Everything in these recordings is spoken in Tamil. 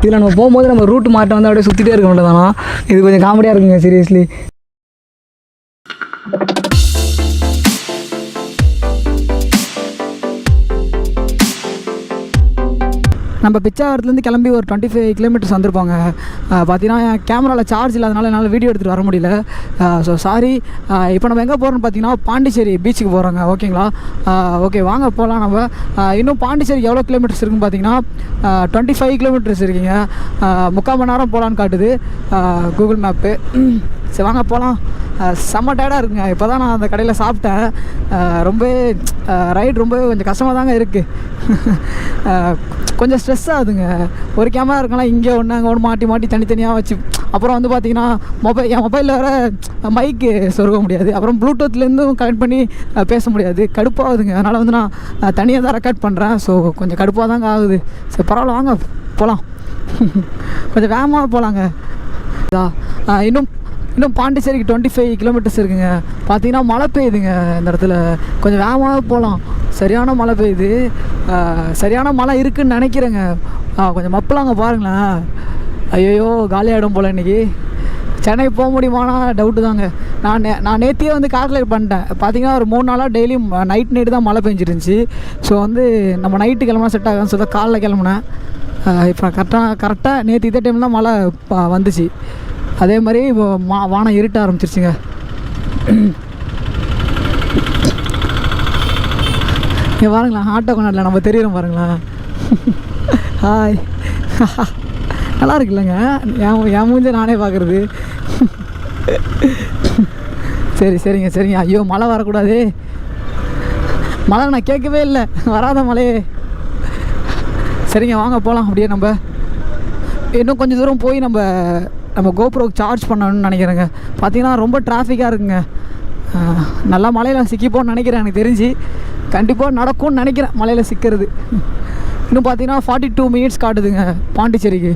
இதில் நம்ம போகும்போது நம்ம ரூட் மாட்ட வந்து அப்படியே சுற்றிட்டே இருக்க மாட்டேதானா. இது கொஞ்சம் காமெடியாக இருக்குங்க சீரியஸ்லி. நம்ம பிச்சாவரத்துலேருந்து கிளம்பி ஒரு 25 கிலோமீட்டர்ஸ் வந்திருப்பாங்க. பார்த்தீங்கன்னா என் கேமராவில் சார்ஜ் இல்லாதனால என்னால் வீடியோ எடுத்துகிட்டு வர முடியல. So sorry. இப்போ நம்ம எங்கே போகிறோம்னு பார்த்தீங்கன்னா பாண்டிச்சேரி பீச்சுக்கு போகிறோங்க. ஓகேங்களா? ஓகே வாங்க போகலாம். நம்ம இன்னும் பாண்டிச்சேரிக்கு எவ்வளோ கிலோமீட்டர்ஸ் இருக்குன்னு பார்த்தீங்கன்னா 25 கிலோமீட்டர்ஸ் இருக்குங்க. 3/4 மணி நேரம் போகலான்னு காட்டுது கூகுள் மேப்பு. சரி வாங்க போகலாம். செம்ம டயர்டாக இருக்குங்க. இப்போ தான் நான் அந்த கடையில் சாப்பிட்டேன். ரொம்ப ரைட் ரொம்ப கொஞ்சம் கஷ்டமாக தாங்க இருக்குது. கொஞ்சம் ஸ்ட்ரெஸ் ஆகுதுங்க. ஒரு கேமரா இருக்கலாம், இங்கே ஒன்று அங்கே ஒன்று மாட்டி மாட்டி தனித்தனியாக வச்சு. அப்புறம் வந்து பார்த்திங்கன்னா என் மொபைலில் வேறு மைக்கு சொருக முடியாது. அப்புறம் ப்ளூடூத்லேருந்தும் கனெக்ட் பண்ணி பேச முடியாது. கடுப்பாகுதுங்க. அதனால் வந்து நான் தனியாக தான் ரெக்கார்ட் பண்ணுறேன். ஸோ கொஞ்சம் கடுப்பாக தாங்க ஆகுது. சரி பரவாயில்ல வாங்க போகலாம். கொஞ்சம் வேகமாக போகலாங்க. இன்னும் பாண்டிச்சேரிக்கு 25 கிலோமீட்டர்ஸ் இருக்குங்க. பார்த்தீங்கன்னா மழை பெய்யுதுங்க இந்த இடத்துல. கொஞ்சம் வேகமாக போகலாம். சரியான மழை பெய்யுது. சரியான மழை இருக்குதுன்னு நினைக்கிறேங்க. கொஞ்சம் மப்பலாங்க பாருங்களேன். ஐயோ காலியாகிடும் போல் இன்றைக்கி. சென்னை போக முடியுமானா டவுட்டு தாங்க. நான் நேற்றியே வந்து கால்குலேட் பண்ணிட்டேன். பார்த்தீங்கன்னா ஒரு 3 நாளாக டெய்லியும் நைட்டு தான் மழை பெஞ்சிருந்துச்சு. ஸோ வந்து நம்ம நைட்டு கிளம்புனா செட் ஆகுதுன்னு சொல்லி காலைல கிளம்புனேன். இப்போ கரெக்டாக நேற்று இதே டைம் தான் மழை வந்துச்சு. அதே மாதிரி இப்போ வானம் இருட்ட ஆரம்பிச்சிருச்சுங்க. இங்கே பாருங்களேன் ஆட்டோ கொண்டாடல நம்ம தெரியுறோம் பாருங்களேன். ஹாய். நல்லா இருக்குல்லங்க என் மூஞ்ச நானே பார்க்குறது. சரிங்க. ஐயோ மழை வரக்கூடாது. மழை நான் கேட்கவே இல்லை. வராத மழையே. சரிங்க வாங்க போகலாம். அப்படியே நம்ம இன்னும் கொஞ்சம் தூரம் போய் நம்ம கோப்ரோக்கு சார்ஜ் பண்ணணும்னு நினைக்கிறேங்க. பார்த்தீங்கன்னா ரொம்ப டிராஃபிக்காக இருக்குங்க. நல்லா மலையில் சிக்கிப்போன்னு நினைக்கிறேன். எனக்கு தெரிஞ்சு கண்டிப்பாக நடக்கும்னு நினைக்கிறேன் மலையில் சிக்கிறது. இன்னும் பார்த்தீங்கன்னா 42 மினிட்ஸ் காட்டுதுங்க பாண்டிச்சேரிக்கு.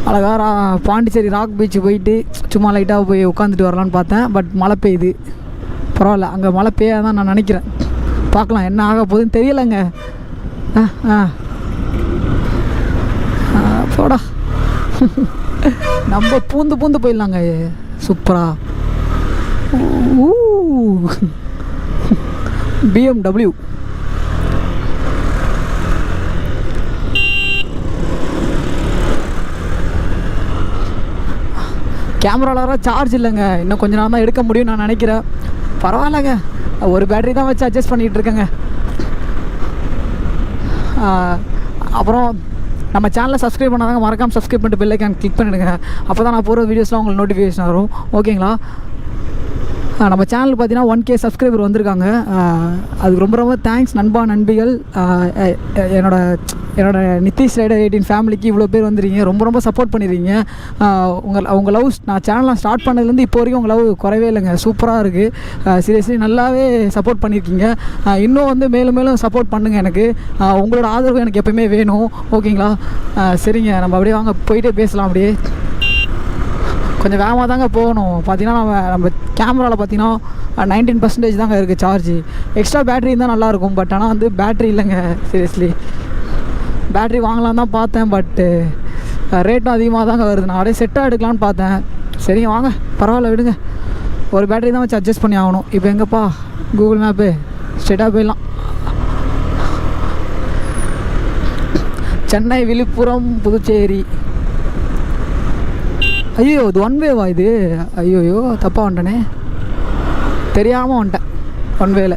அழகாக பாண்டிச்சேரி ராக் பீச்சு போயிட்டு சும்மா லைட்டாக போய் உட்காந்துட்டு வரலான்னு பார்த்தேன். பட் மழை பெய்யுது. பரவாயில்ல, அங்கே மழை பெய்யாதான் நான் நினைக்கிறேன். பார்க்கலாம் என்ன ஆக போகுதுன்னு தெரியலைங்க. போடா நம்ம பூந்து போயிடலாங்க. சூப்பரா. BMW. கேமராவில் சார்ஜ் இல்லைங்க. இன்னும் கொஞ்ச நேரம் தான் எடுக்க முடியும்னு நான் நினைக்கிறேன். பரவாயில்லைங்க, ஒரு பேட்டரி தான் வச்சு அட்ஜஸ்ட் பண்ணிகிட்டு இருக்கேங்க. அப்புறம் நம்ம சேனலை சப்ஸ்கிரைப் பண்ணாதாங்க, மறக்காமல் சப்ஸ்கிரைப் பண்ணிட்டு பெல் ஐக்கான் கிளிக் பண்ணிவிடுங்க. அப்போ தான் நான் போகிற வீடியோஸ்லாம் உங்களுக்கு நோட்டிஃபிகேஷன் வரும். ஓகேங்களா? நம்ம சேனல் பார்த்தீங்கன்னா 1K சப்ஸ்கிரைபர் வந்திருக்காங்க. அதுக்கு ரொம்ப தேங்க்ஸ் நண்பா நண்பிகள். என்னோட நிதிஷ் ரைடர் 18 ஃபேமிலிக்கு இவ்வளோ பேர் வந்துருக்கீங்க. ரொம்ப சப்போர்ட் பண்ணிடுறீங்க. உங்கள் லவ் நான் சேனலாம் ஸ்டார்ட் பண்ணதுலேருந்து இப்போ வரைக்கும் உங்கள் லவ் குறைவே இல்லைங்க. சூப்பராக இருக்குது. சீரியஸ்லி நல்லாவே சப்போர்ட் பண்ணியிருக்கீங்க. இன்னும் வந்து மேலும் சப்போர்ட் பண்ணுங்கள். எனக்கு உங்களோட ஆதரவு எனக்கு எப்போயுமே வேணும். ஓகேங்களா? சரிங்க, நம்ம அப்படியே வாங்க போயிட்டே பேசலாம். அப்படியே கொஞ்சம் வேகமாக தாங்க போகணும். பார்த்தீங்கன்னா நம்ம கேமராவில் பார்த்தீங்கன்னா 19% தாங்க இருக்குது சார்ஜ். எக்ஸ்ட்ரா பேட்ரி இருந்தால் நல்லாயிருக்கும். பட் ஆனால் வந்து பேட்ரி இல்லைங்க. சீரியஸ்லி பேட்ரி வாங்கலாம் தான் பார்த்தேன். பட்டு ரேட்டும் அதிகமாக தாங்க வருது. நான் அப்படியே செட்டாக எடுக்கலான்னு பார்த்தேன். சரிங்க வாங்க பரவாயில்ல விடுங்க. ஒரு பேட்ரி தான் வச்சு அட்ஜஸ்ட் பண்ணி ஆகணும். இப்போ எங்கப்பா கூகுள் மேப்பு ஸ்ட்ரெயிட்டாக போயிடலாம். சென்னை, விழுப்புரம், புதுச்சேரி. ஐயோ இது 1 வேவா இது? ஐயோயோ தப்பாக வந்துட்டனே, தெரியாமல் வந்துட்டேன் 1 வேல.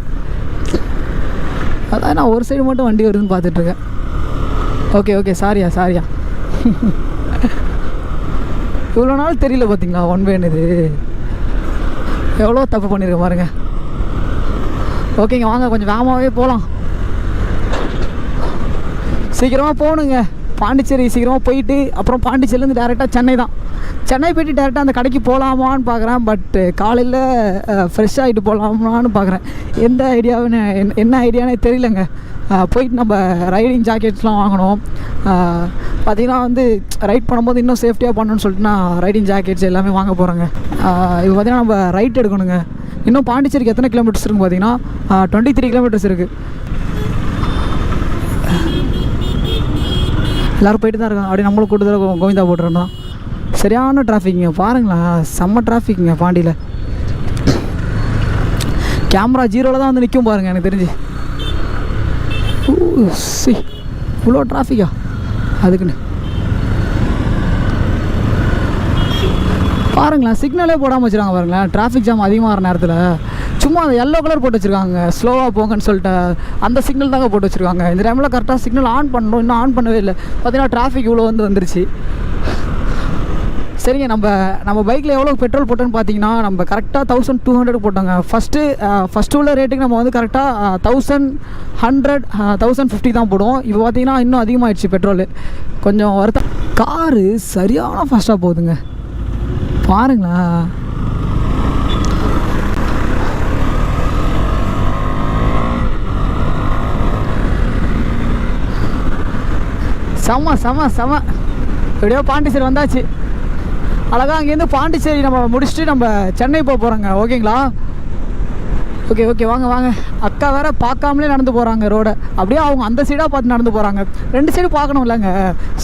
அதான் நான் ஒரு சைடு மட்டும் வண்டி வருதுன்னு பார்த்துட்ருக்கேன். ஓகே சாரியா. இவ்வளோ நாள் தெரியல பார்த்தீங்களா 1 வேன்னு. இது எவ்வளோ தப்பு பண்ணியிருக்கேன் பாருங்க. ஓகேங்க வாங்க கொஞ்சம் வேகமாகவே போகலாம். சீக்கிரமாக போகணுங்க. பாண்டிச்சேரி சீக்கிரமாக போயிட்டு அப்புறம் பாண்டிச்சேரிலேருந்து டேரெக்டாக சென்னை தான். சென்னை போய்ட்டு டேரெக்டாக அந்த கடைக்கு போகலாமான்னு பார்க்குறேன். பட்டு காலையில் ஃப்ரெஷ் ஆகிட்டு போகலாமான்னு பார்க்குறேன். எந்த ஐடியாவுன்னு என்ன ஐடியானே தெரியலங்க. போயிட்டு நம்ம ரைடிங் ஜாக்கெட்ஸ்லாம் வாங்கணும். பார்த்திங்கன்னா வந்து ரைட் பண்ணும்போது இன்னும் சேஃப்டியாக பண்ணணும்னு சொல்லிட்டு நான் ரைடிங் ஜாக்கெட்ஸ் எல்லாமே வாங்க போகிறேங்க. இப்போ பார்த்திங்கன்னா நம்ம ரைட் எடுக்கணுங்க. இன்னும் பாண்டிச்சேரிக்கு எத்தனை கிலோமீட்டர்ஸ் இருக்குது பார்த்திங்கன்னா 23 கிலோமீட்டர்ஸ் இருக்குது. எல்லோரும் போயிட்டு தான் இருக்காங்க. அப்படியே நம்மளும் கூட்டத்தில் கோவிந்தா போட்டுருந்தோம். சரியான டிராஃபிக்குங்க பாருங்களேன், செம்ம டிராஃபிக்குங்க பாண்டியில். கேமரா 0ல் தான் வந்து நிற்கும் பாருங்கள் எனக்கு தெரிஞ்சு. இவ்வளோ டிராஃபிக்கா அதுக்குன்னு பாருங்களேன். சிக்னலே போடாமல் வச்சுருக்காங்க பாருங்களேன். டிராஃபிக் ஜாம் அதிகமாக வர நேரத்தில் சும்மா அந்த எல்லோ கலர் போட்டு வச்சுருக்காங்க, ஸ்லோவாக போங்கன்னு சொல்லிட்டு. அந்த சிக்னல் தாங்க போட்டு வச்சுருக்காங்க. இந்த டைமில் கரெக்டாக சிக்னல் ஆன் பண்ணணும், இன்னும் ஆன் பண்ணவே இல்லை. பார்த்தீங்கன்னா டிராஃபிக் இவ்வளோ வந்துருச்சு. சரிங்க, நம்ம பைக்கில் எவ்வளோ பெட்ரோல் போட்டோன்னு பார்த்தீங்கன்னா நம்ம கரெக்டாக 1200 போட்டோங்க. ஃபஸ்ட்டு உள்ள ரேட்டுக்கு நம்ம வந்து கரெக்டாக 1100 1050 தான் போடுவோம். இப்போ பார்த்தீங்கன்னா இன்னும் அதிகமாகிடுச்சு பெட்ரோலு. கொஞ்சம் வருத்தம். காரு சரியான ஃபாஸ்ட்டாக போகுதுங்க பாருங்களேன். செம எப்படியோ பாண்டிச்சேரி வந்தாச்சு. அழகாக அங்கேருந்து பாண்டிச்சேரி நம்ம முடிச்சுட்டு நம்ம சென்னை போகிறோங்க. ஓகேங்களா? ஓகே வாங்க. அக்கா வேற பார்க்காமலே நடந்து போகிறாங்க ரோடை. அப்படியே அவங்க அந்த சைடாக பார்த்து நடந்து போகிறாங்க. 2 சைடு பார்க்கணும் இல்லைங்க,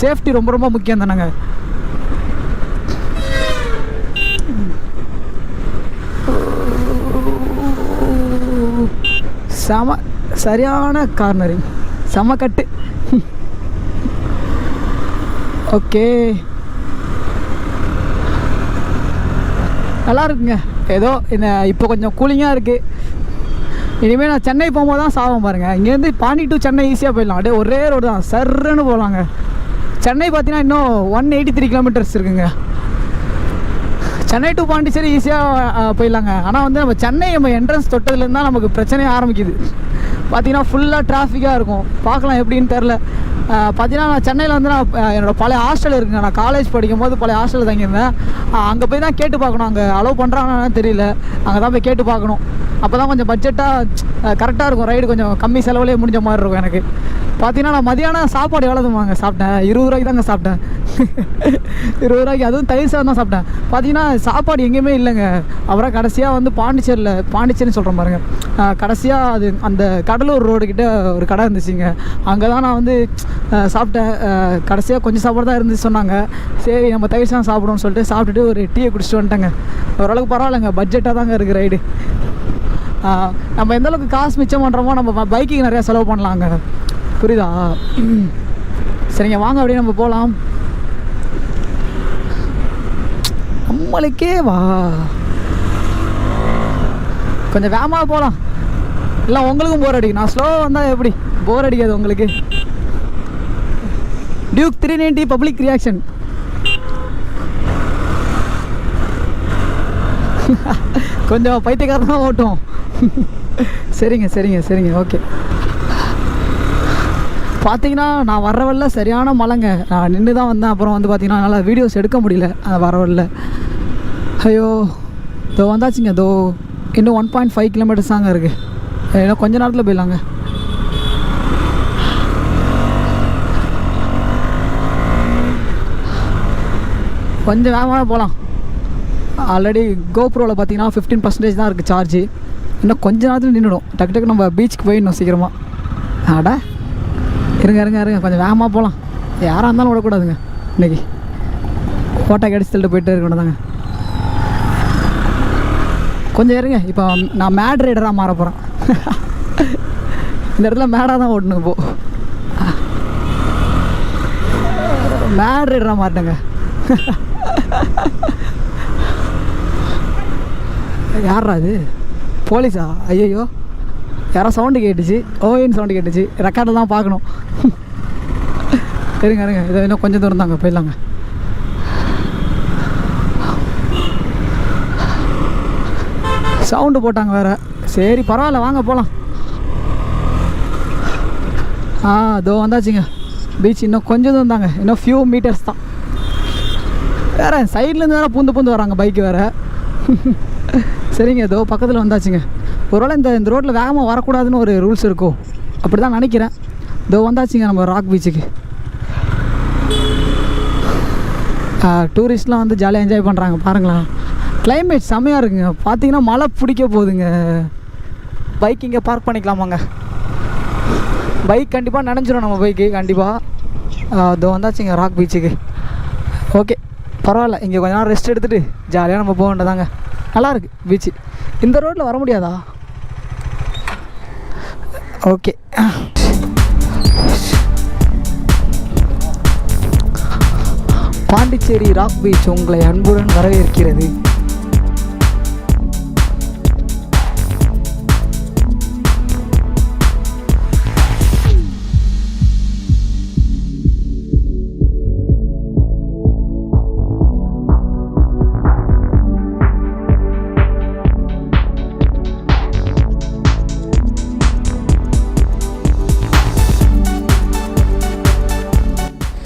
சேஃப்டி ரொம்ப முக்கியம் தானேங்க. சரியான கார்னரிங், செம கட்டு. ஓகே, நல்லா இருக்குங்க. ஏதோ இந்த இப்போ கொஞ்சம் கூலிங்காக இருக்குது. இனிமேல் நான் சென்னை போகும்போது தான் சாவம் பாருங்கள். இங்கேருந்து பாண்டி டு சென்னை ஈஸியாக போயிடலாம். அப்படியே ஒரே ரோடு தான், சர்ன்னு போகலாங்க. சென்னை பார்த்தீங்கன்னா இன்னும் 183 கிலோமீட்டர்ஸ் இருக்குங்க. சென்னை டு பாண்டிச்சேரி ஈஸியாக போயிடலாங்க. ஆனால் வந்து நம்ம சென்னை நம்ம என்ட்ரன்ஸ் தொட்டதுலேருந்து தான் நமக்கு பிரச்சனையே ஆரம்பிக்குது. பார்த்தீங்கன்னா ஃபுல்லாக டிராஃபிக்காக இருக்கும். பார்க்கலாம் எப்படின்னு தெரில. பார்த்தீங்கன்னா நான் சென்னையில் வந்து நான் என்னோடய பழைய ஹாஸ்டல் இருக்குங்க. நான் காலேஜ் படிக்கும் போது பழைய ஹாஸ்டலில் தங்கியிருந்தேன். அங்கே போய் தான் கேட்டு பார்க்கணும், அங்கே அலோவ் பண்ணுறாங்கன்னு தெரியல. அங்கே தான் போய் கேட்டு பார்க்கணும். அப்போ தான் கொஞ்சம் பட்ஜெட்டாக கரெக்டாக இருக்கும், ரைடு கொஞ்சம் கம்மி செலவுலேயே முடிஞ்ச மாதிரி இருக்கும் எனக்கு. பார்த்தீங்கன்னா நான் மதியானம் சாப்பாடு எவ்வளோதுமாங்க சாப்பிட்டேன், 20 ரூபாய்க்கு தாங்க சாப்பிட்டேன். 20 ரூபாய்க்கு, அதுவும் தயிர் சாதம் தான் சாப்பிட்டேன். பார்த்தீங்கன்னா சாப்பாடு எங்கேயுமே இல்லைங்க. அப்புறம் கடைசியாக வந்து பாண்டிச்சேரின்னு சொல்கிறேன் பாருங்க, கடைசியாக அது அந்த கடலூர் ரோடுக்கிட்ட ஒரு கடை இருந்துச்சுங்க. அங்கே தான் நான் வந்து சாப்பிட்டேன். கடைசியாக கொஞ்சம் சாப்பாடு தான் இருந்துச்சு சொன்னாங்க. சரி நம்ம தயிர் சாதம் சாப்பிடுவோம்னு சொல்லிட்டு சாப்பிட்டுட்டு ஒரு டீயை குடிச்சிட்டு வந்துட்டேங்க. ஓரளவுக்கு பரவாயில்லைங்க, பட்ஜெட்டாக தாங்க இருக்குது ரைடு. நம்ம எந்தளவுக்கு காசு மிச்சம் பண்ணுறோமோ நம்ம பைக்குக்கு நிறையா செலவு பண்ணலாங்க, புரியுதா? சரிங்க, வாங்க அப்படியே நம்ம போகலாம். நம்மளுக்கே வா, கொஞ்சம் வேகமாக போகலாம். இல்லை உங்களுக்கும் போர் அடிக்கும், நான் ஸ்லோவாக வந்தால் எப்படி போர் அடிக்காது உங்களுக்கு? Duke 390 public reaction. கொஞ்சம் பைத்தியக்காரமாக ஓட்டும். சரிங்க ஓகே. பார்த்தீங்கன்னா நான் வரவல்ல சரியான மழைங்க. நான் நின்று தான் வந்தேன். அப்புறம் வந்து பார்த்தீங்கன்னா நல்லா வீடியோஸ் எடுக்க முடியல வரவல்ல. ஐயோ, இதோ வந்தாச்சுங்க. இதோ இன்னும் 1.5 கிலோமீட்டர்ஸ் தாங்க இருக்குது. இன்னும் கொஞ்ச நேரத்தில் போயிடலாங்க. கொஞ்சம் வேகமாக போகலாம். ஆல்ரெடி கோப்ரோவில் பார்த்தீங்கன்னா 15% தான் இருக்குது சார்ஜு. இன்னும் கொஞ்ச நேரத்தில் நின்றுடும். டக்கு நம்ம பீச்சுக்கு போயிடணும் சீக்கிரமாக. ஆடா இருங்க கொஞ்சம் வேகமாக போகலாம். யாராக இருந்தாலும் விடக்கூடாதுங்க. இன்றைக்கி ஃபோட்டோ கடிச்சிட்டு போயிட்டே இருக்கணும் தாங்க. கொஞ்சம் இருங்க, இப்போ நான் மேட் ரைடராக மாற போகிறேன். இந்த இடத்துல மேடாக தான் ஓட்டணும். இப்போது மேட் ரைடராக மாட்டேங்க. யாரா அது? போலீஸா? ஐயோ, யாரோ சவுண்டு கேட்டுச்சு, ஓயின்னு சவுண்டு கேட்டுச்சு. ரெக்கார்டில் தான் பார்க்கணும். இருங்க இதை இன்னும் கொஞ்சம் தூரம் தாங்க, போயிடலாங்க. சவுண்டு போட்டாங்க வேறு. சரி பரவாயில்ல, வாங்க போகலாம். இதோ வந்தாச்சுங்க பீச். இன்னும் கொஞ்சம் தூரம் தாங்க, இன்னும் ஃபியூ மீட்டர்ஸ் தான். வேறு சைட்லேருந்து வேறு பூந்து வராங்க பைக்கு வேறு. சரிங்க, இதோ பக்கத்தில் வந்தாச்சுங்க. ஒருவேளை இந்த ரோட்டில் வேகமாக வரக்கூடாதுன்னு ஒரு ரூல்ஸ் இருக்கும், அப்படி தான் நினைக்கிறேன். இதோ வந்தாச்சுங்க நம்ம ராக் பீச்சுக்கு. டூரிஸ்ட்லாம் வந்து ஜாலியாக என்ஜாய் பண்ணுறாங்க பாருங்களேன். கிளைமேட் செம்மையாக இருக்குங்க. பார்த்தீங்கன்னா மழை பிடிக்க போகுதுங்க. பைக் இங்கே பார்க் பண்ணிக்கலாமாங்க? பைக் கண்டிப்பாக நனைஞ்சிடும் நம்ம பைக்கு கண்டிப்பாக. இதோ வந்தாச்சுங்க ராக் பீச்சுக்கு. ஓகே பரவாயில்ல, இங்கே கொஞ்ச நேரம் ரெஸ்ட் எடுத்துகிட்டு ஜாலியாக நம்ம போக வேண்டியதாங்க. நல்லாயிருக்கு பீச்சு. இந்த ரோட்டில் வர முடியாதா? ஓகே பாண்டிச்சேரி ராக் பீச் உங்களை அன்புடன் வரவேற்கிறது.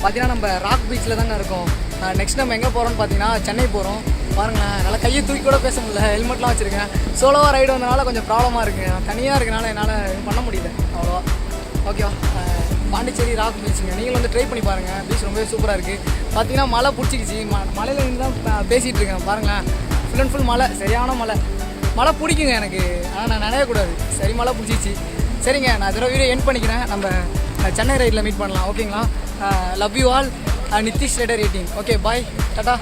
பார்த்தீங்கன்னா நம்ம ராக் பீச்சில் தாங்க இருக்கோம். நெக்ஸ்ட் நம்ம எங்கே போகிறோம்னு பார்த்தீங்கன்னா சென்னை போகிறோம். பாருங்களேன், என்னால் கையை தூக்கி கூட பேச முடியல, ஹெல்மெட்லாம் வச்சுருக்கேன். சோலோவாக ரைடு வந்தனால கொஞ்சம் ப்ராப்ளமாக இருக்குது. நான் தனியாக இருக்கனால என்னால் பண்ண முடியல அவ்வளோவா. ஓகேவா, பாண்டிச்சேரி ராக் பீச்சுங்க, நீங்களும் வந்து ட்ரை பண்ணி பாருங்கள். பீச் ரொம்பவே சூப்பராக இருக்குது. பார்த்தீங்கன்னா மழை பிடிச்சிக்கிச்சு. மலையில் இருந்து தான் பேசிகிட்டு இருக்கேன். பாருங்களேன், ஃபுல் அண்ட் ஃபுல் மழை, சரியான மழை பிடிக்குங்க எனக்கு. ஆனால் நான் நினையக்கூடாது, சரி மழை பிடிச்சிச்சு. சரிங்க, நான் இதோட வீடியோ எண்ட் பண்ணிக்கிறேன். நம்ம சென்னை ரைடில் மீட் பண்ணலாம். ஓகேங்களா? Love you all. Nithish rider 18. Okay bye, Tata.